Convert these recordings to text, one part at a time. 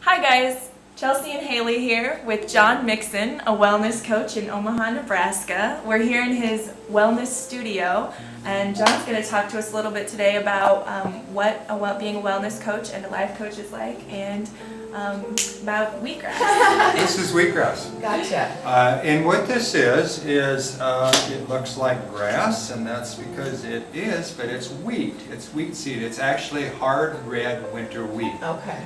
Hi guys, Chelsea and Haley here with John Mixon, a wellness coach in Omaha, Nebraska. We're here in his wellness studio, and John's going to talk to us a little bit today about being a wellness coach and a life coach is like, and about wheatgrass. This is wheatgrass. Gotcha. And what this is it looks like grass, and that's because it is, but it's wheat. It's wheat seed. It's actually hard red winter wheat. Okay.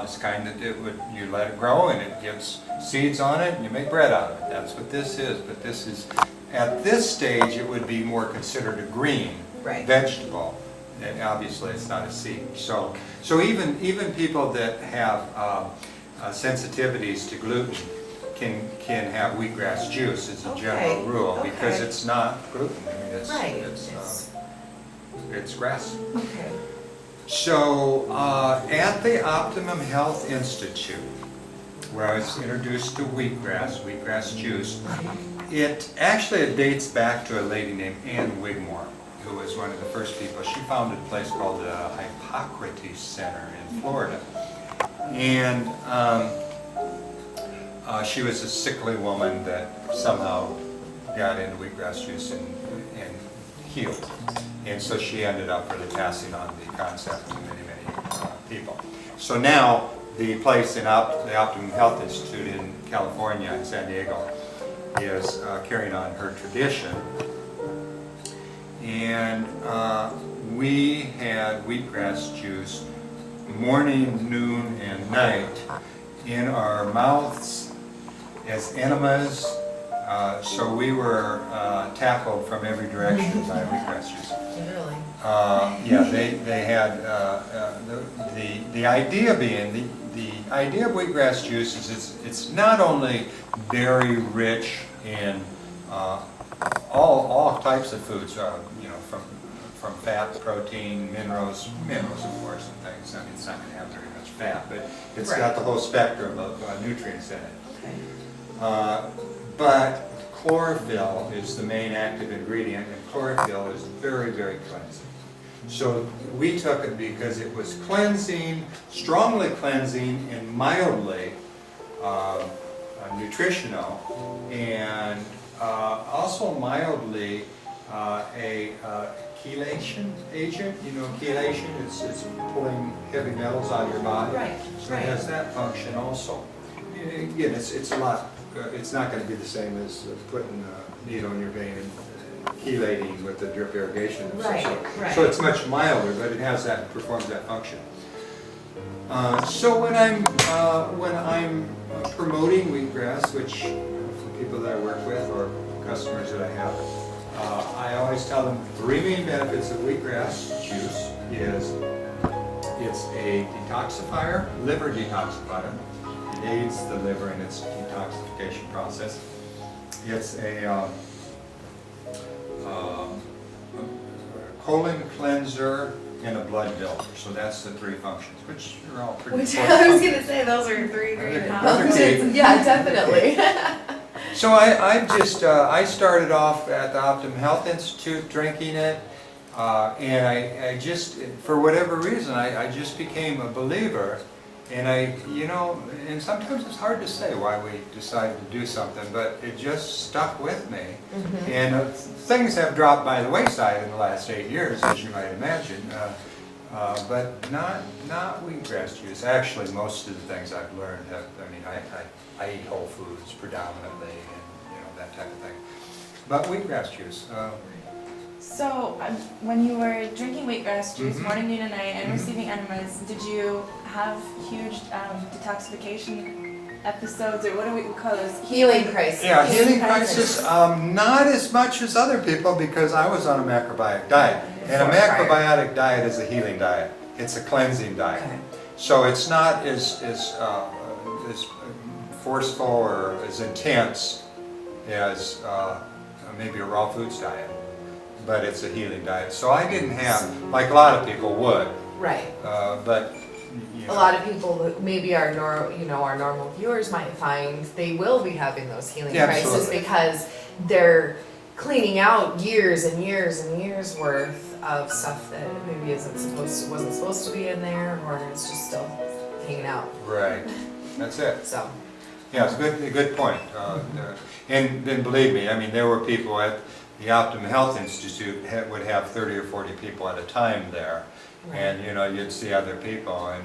This kind that you let it grow and it gives seeds on it and you make bread out of it. That's what this is. But this is, at this stage, it would be more considered a green vegetable. And obviously, it's not a seed. So even people that have sensitivities to gluten can have wheatgrass juice as a general rule because it's not gluten. I mean, it's grass. Okay. So at the Optimum Health Institute, where I was introduced to wheatgrass juice, it dates back to a lady named Ann Wigmore, who was one of the first people. She founded a place called the Hippocrates Center in Florida. And she was a sickly woman that somehow got into wheatgrass juice and healed. And so she ended up really passing on the concept to many people. So now the place in the Optimum Health Institute in California, in San Diego, is carrying on her tradition. And we had wheatgrass juice morning, noon, and night in our mouths as enemas. So we were tackled from every direction by wheatgrass juice. Really? They had the idea being the idea of wheatgrass juice is it's not only very rich in all types of foods, from fat, protein, minerals of course, and things. I mean, it's not going to have very much fat, but it's got the whole spectrum of nutrients in it. Okay. But chlorophyll is the main active ingredient, and chlorophyll is very, very cleansing. So we took it because it was cleansing, strongly cleansing, and mildly nutritional, and also mildly a chelation agent. You know, chelation is pulling heavy metals out of your body. Right. So it has that function also. Again, it's a lot. It's not going to be the same as putting a needle in your vein and chelating with the drip irrigation. So it's much milder, but it performs that function. So when I'm promoting wheatgrass, which for people that I work with or customers that I have, I always tell them 3 main benefits of wheatgrass juice is it's a detoxifier, liver detoxifier. It aids the liver in its detoxification process. It's a colon cleanser and a blood builder. So that's the 3 functions, which are all pretty important. I was going to say those are 3 great functions. Yeah, definitely. So I started off at the Optimum Health Institute drinking it, and I just, for whatever reason, I just became a believer. And and sometimes it's hard to say why we decided to do something, but it just stuck with me. Mm-hmm. And things have dropped by the wayside in the last 8 years, as you might imagine, but not wheatgrass juice. Actually, most of the things I've learned I eat whole foods predominantly, and that type of thing. But wheatgrass juice. So, when you were drinking wheatgrass juice morning, noon, and night, and receiving enemas, did you have huge detoxification episodes, or what do we call those? Healing crisis. Yeah, healing crisis. Not as much as other people because I was on a macrobiotic diet, and a macrobiotic diet is a healing diet. It's a cleansing diet, so it's not as forceful or as intense as maybe a raw foods diet. But it's a healing diet. So I didn't have, like a lot of people would. Right. But a lot of people that maybe our normal viewers might find they will be having those healing crises because they're cleaning out years and years and years worth of stuff that maybe wasn't supposed to be in there, or it's just still hanging out. Right, that's it. So, Yeah, it's a good point. And then believe me, I mean, there were people at the Optimum Health Institute would have 30 or 40 people at a time there. right. And, you know, you'd see other people, and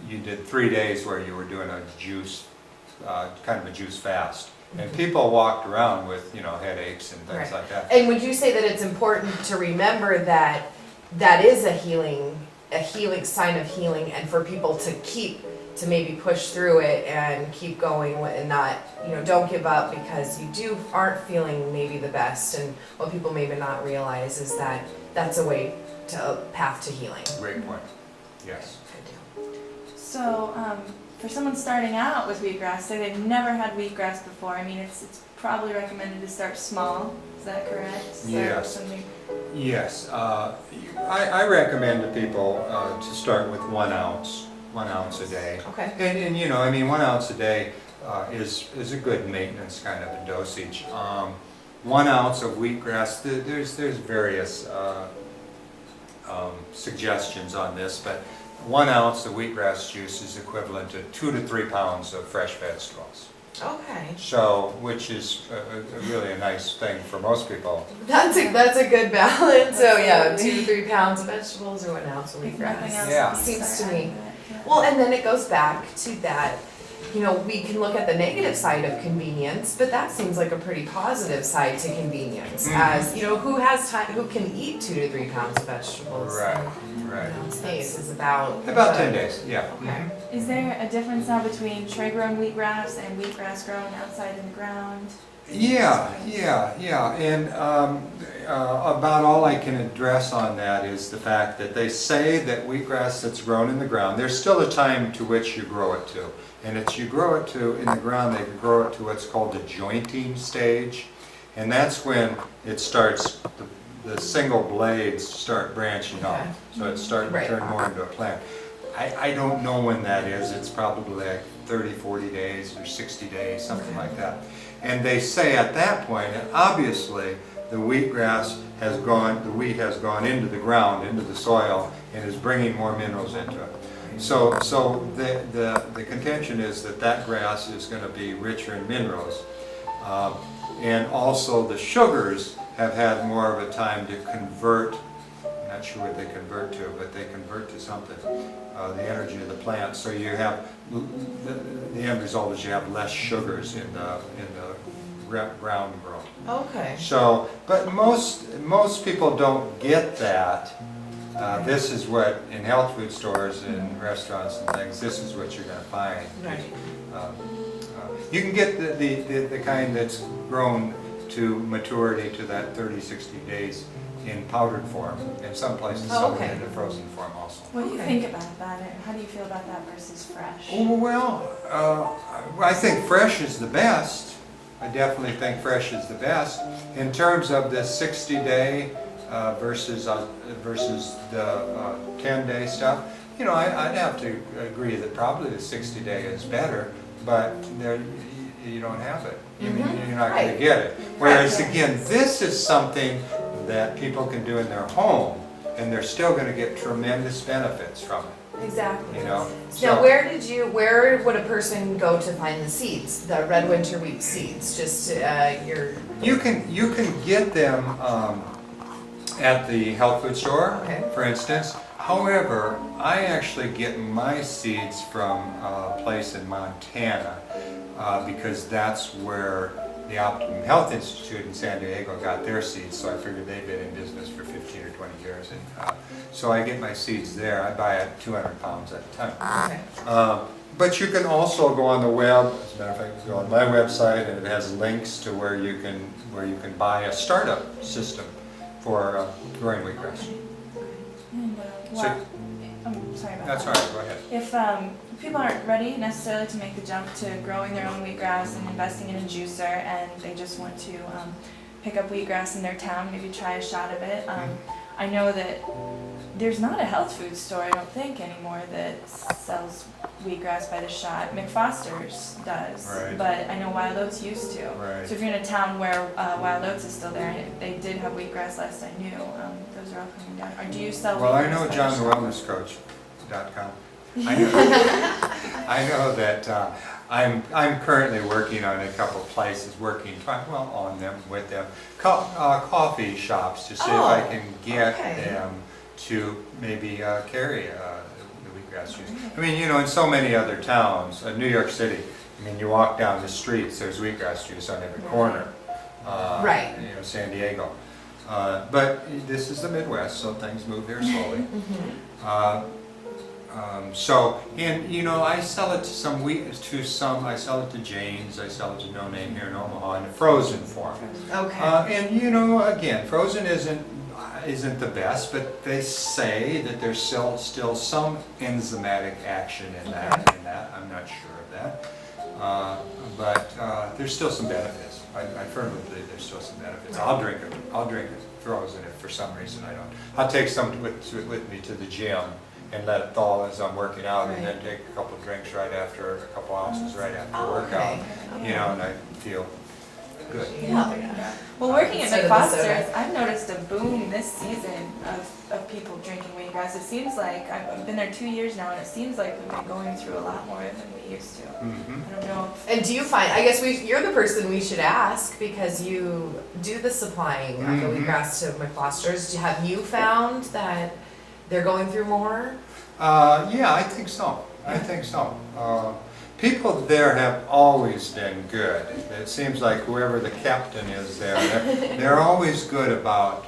you did 3 days where you were doing a juice, kind of a juice fast. And people walked around with, you know, headaches and things Right. like that. And would you say that it's important to remember that that is a healing sign of healing, and for people to maybe push through it and keep going and not, you know, don't give up because you aren't feeling maybe the best, and what people maybe not realize is that that's a way a path to healing. Great point. Yes. So, for someone starting out with wheatgrass, say they've never had wheatgrass before, I mean, it's probably recommended to start small. Is that correct? Start Yes. with something. Yes. I recommend to people to start with 1 ounce a day. Okay. And you know, I mean, 1 ounce a day is a good maintenance kind of a dosage. 1 ounce of wheatgrass, there's various suggestions on this, but 1 ounce of wheatgrass juice is equivalent to 2 to 3 pounds of fresh vegetables. Okay. So, which is really a nice thing for most people. That's a good balance. So yeah, 2 to 3 pounds of vegetables or 1 ounce of If nothing wheatgrass. else, Yeah. you Seems start to me. adding it, yeah. Well, and then it goes back to that, you know, we can look at the negative side of convenience, but that seems like a pretty positive side to convenience. Mhm. As, you know, who has time, who can eat 2 to 3 pounds of vegetables? Right, And, right. you know, space is about. About 10 days, yeah. Okay. Is there a difference now between tray-grown wheatgrass and wheatgrass grown outside in the ground? Yeah, and about all I can address on that is the fact that they say that wheatgrass that's grown in the ground, there's still a time to which you grow it to. And it's you grow it to, in the ground, they grow it to what's called the jointing stage. And that's when it starts, the single blades start branching off. Okay. So it's starting to Right. turn more into a plant. I don't know when that is. It's probably like 30, 40 days or 60 days, something Okay. like that. And they say at that point, and obviously, the wheatgrass has gone, the wheat has gone into the ground, into the soil, and is bringing more minerals into it. So the contention is that grass is going to be richer in minerals. And also the sugars have had more of a time to convert, I'm not sure what they convert to, but they convert to something, the energy of the plant. So you have, the end result is you have less sugars in the ground grown. Okay. So, but most people don't get that. This is what, in health food stores and restaurants and things, this is what you're going to find. Right. You can get the kind that's grown to maturity to that 30, 60 days in powdered form, and some places Oh, sell it okay. in the frozen form also. What do you Okay. think about that? How do you feel about that versus fresh? Oh, well, I think fresh is the best. I definitely think fresh is the best. In terms of the 60-day versus the 10-day stuff, you know, I'd have to agree that probably the 60-day is better, but you don't have it. I mean, Mhm. you're not going to Right. get it. Whereas Right. again, this is something that people can do in their home, and they're still going to get tremendous benefits from it. Exactly. You know. Now, where would a person go to find the seeds, the red winter wheat seeds? Just your. You can get them at the health food store, Okay. for instance. However, I actually get my seeds from a place in Montana because that's where the Optimum Health Institute in San Diego got their seeds. So I figured they've been in business for 15 or 20 years, and so I get my seeds there. I buy it 200 pounds at a time. Okay. But you can also go on the web. As a matter of fact, you go on my website, and it has links to where you can buy a startup system for growing wheatgrass. And, So- I'm sorry about That's that. all right. Go ahead. If people aren't ready necessarily to make the jump to growing their own wheatgrass and investing in a juicer, and they just want to pick up wheatgrass in their town, maybe try a shot of it. I know that there's not a health food store, I don't think, anymore that sells wheatgrass by the shot. McFoster's does, Right. but I know Wild Oats used to. Right. So if you're in a town where Wild Oats is still there, and they did have wheatgrass last I knew, those are all coming down. Or do you sell Well, I wheatgrass know by the shot? JohnTheWellnessCoach.com. I know that I'm currently working on a couple places, on them, with them, coffee shops to see if I can get them to maybe carry the wheatgrass juice. I mean, in so many other towns, New York City, I mean, you walk down the streets, there's wheatgrass juice on every corner. Right. San Diego. But this is the Midwest, so things move here slowly. I sell it I sell it to Jane's, I sell it to No Name here in Omaha in a frozen form. Okay. Again, frozen isn't the best, but they say that there's still some enzymatic action in that. I'm not sure of that. But there's still some benefits. I firmly believe there's still some benefits. I'll drink it frozen if for some reason I don't. I'll take some with me to the gym and let it thaw as I'm working out, and then take a couple drinks right after, a couple ounces right after workout. And I feel good. Well, working at Instead of the McFoster's, soda. I've noticed a boom this season of people drinking wheatgrass. It seems like, I've been there 2 years now, and it seems like we've been going through a lot more than we used to. I don't know. And do you find, I guess you're the person we should ask, because you do the supplying of the wheatgrass to McFoster's. Have you found that they're going through more? Yeah, I think so. People there have always been good. It seems like whoever the captain is there, they're always good about,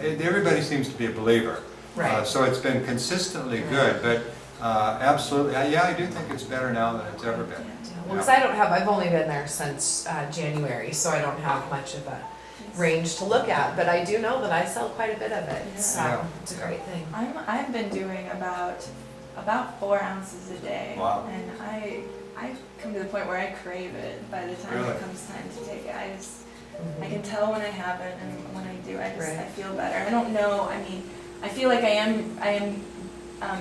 everybody seems to be a believer. Right. So it's been consistently good, but absolutely, yeah, I do think it's better now than it's ever been. Well, because I've only been there since January, so I don't have much of a range to look at, but I do know that I sell quite a bit of it, so it's a great thing. I've been doing about 4 ounces a day. Wow. And I've come to the point where I crave it by the time it comes time to take it. I can tell when I have it, and when I do, I feel better. I don't know, I mean, I feel like I am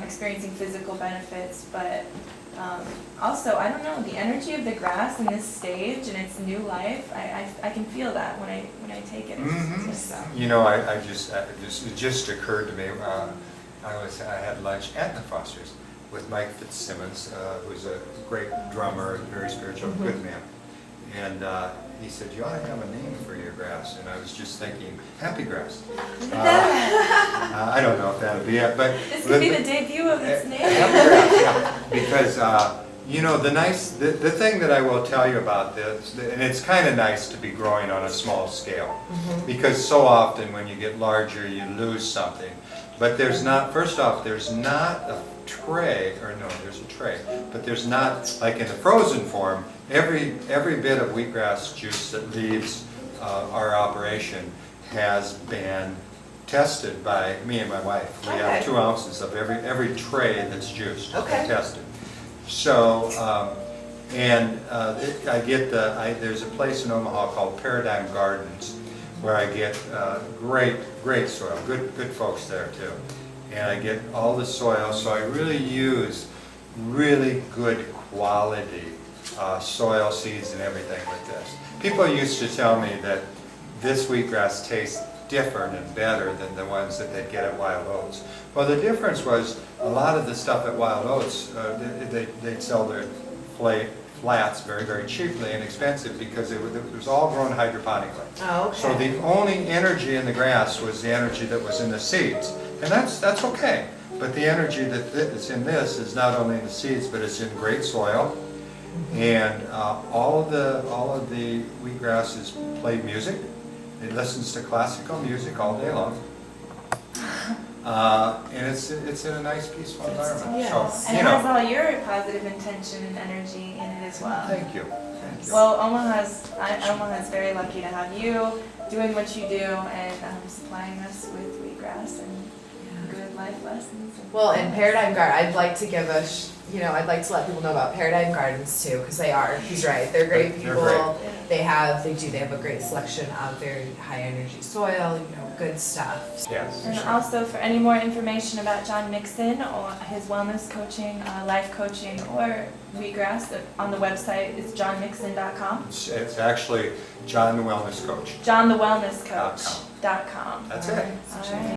experiencing physical benefits, but also, I don't know, the energy of the grass in this stage and its new life, I can feel that when I take it. It just occurred to me, I had lunch at McFoster's with Mike Fitzsimmons, who's a great drummer, very spiritual, good man. And he said, you ought to have a name for your grass. And I was just thinking, happy grass. I don't know if that'll be it, but this could be the debut of its name. Happy grass, yeah. Because the thing that I will tell you about this, and it's kind of nice to be growing on a small scale, because so often when you get larger, you lose something. But there's not a tray, there's a tray, but there's not, like in the frozen form, every bit of wheatgrass juice that leaves our operation has been tested by me and my wife. We have 2 ounces of every tray that's juiced, tested. So, there's a place in Omaha called Paradigm Gardens, where I get great soil, good folks there too. And I get all the soil, so I really use really good quality soil, seeds, and everything with this. People used to tell me that this wheatgrass tastes different and better than the ones that they'd get at Wild Oats. Well, the difference was a lot of the stuff at Wild Oats, they'd sell their flats very, very cheaply and expensive because it was all grown hydroponically. Oh, okay. So the only energy in the grass was the energy that was in the seeds. And that's okay. But the energy that's in this is not only in the seeds, but it's in great soil. And all of the wheatgrasses play music. It listens to classical music all day long. And it's in a nice, peaceful environment. Yes. So, and it has all your positive intention and energy in it as well. Thank you. Well, Omaha's very lucky to have you doing what you do and supplying us with wheatgrass and good life lessons. Well, and Paradigm Garden, I'd like to give I'd like to let people know about Paradigm Gardens too, because he's right, they're great people. They're great. They have a great selection of very high energy soil, good stuff. Yes. And also, for any more information about John Mixon or his wellness coaching, life coaching, or wheatgrass, on the website is johnmixon.com. It's actually John the Wellness Coach. johnthewellnesscoach.com. That's it. All right.